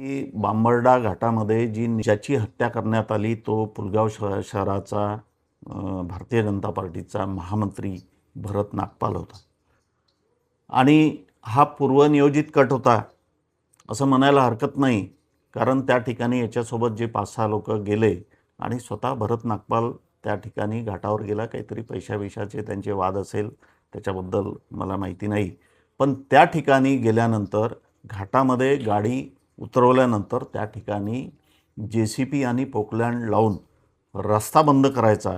की बांबर्डा घाटामध्ये ज्याची हत्या करण्यात आली तो पुलगाव शहराचा भारतीय जनता पार्टीचा महामंत्री भरत नागपाल होता आणि हा पूर्वनियोजित कट होता असं म्हणायला हरकत नाही, कारण त्या ठिकाणी याच्यासोबत जे 5-6 लोक गेले आणि स्वतः भरत नागपाल त्या ठिकाणी घाटावर गेला. काहीतरी पैशाविषयाचे त्यांचे वाद असेल, त्याच्याबद्दल मला माहिती नाही. पण त्या ठिकाणी गेल्यानंतर घाटामध्ये गाडी उतरवल्यानंतर त्या ठिकाणी JCP आणि पोकलँड लावून रस्ता बंद करायचा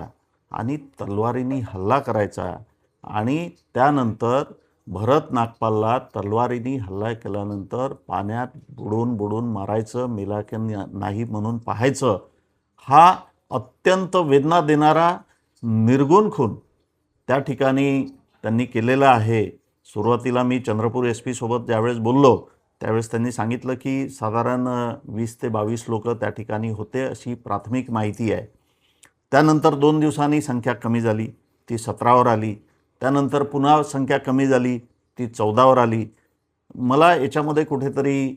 आणि तलवारीने हल्ला करायचा आणि त्यानंतर भरत नागपालला तलवारीने हल्ला केल्यानंतर पाण्यात बुडून बुडून मारायचं, मेला की नाही म्हणून पाहायचं. हा अत्यंत वेदना देणारा निर्गुण खून त्या ठिकाणी त्यांनी केलेला आहे. सुरुवातीला मी चंद्रपूर SP सोबत ज्यावेळेस बोललो त्यावेळेस त्यांनी सांगितलं की साधारण 20 ते 22 लोक त्या ठिकाणी होते अशी प्राथमिक माहिती आहे. त्यानंतर 2 दिवसांनी संख्या कमी झाली, ती 17वर आली. त्यानंतर पुन्हा संख्या कमी झाली, ती 14वर आली. मला याच्यामध्ये कुठेतरी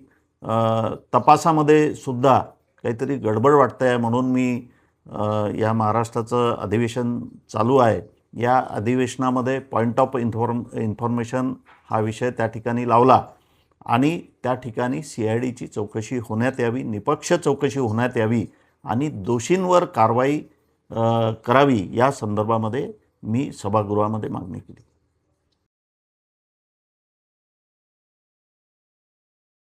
तपासामध्ये सुद्धा काहीतरी गडबड वाटतंय, म्हणून मी या महाराष्ट्राचं अधिवेशन चालू आहे या अधिवेशनामध्ये पॉईंट ऑफ इन्फॉर्मेशन हा विषय त्या ठिकाणी लावला आणि त्या ठिकाणी CIDची चौकशी होण्यात यावी, निपक्ष चौकशी होण्यात यावी आणि दोषींवर कारवाई करावी या संदर्भामध्ये मी सभागृहामध्ये मागणी केली.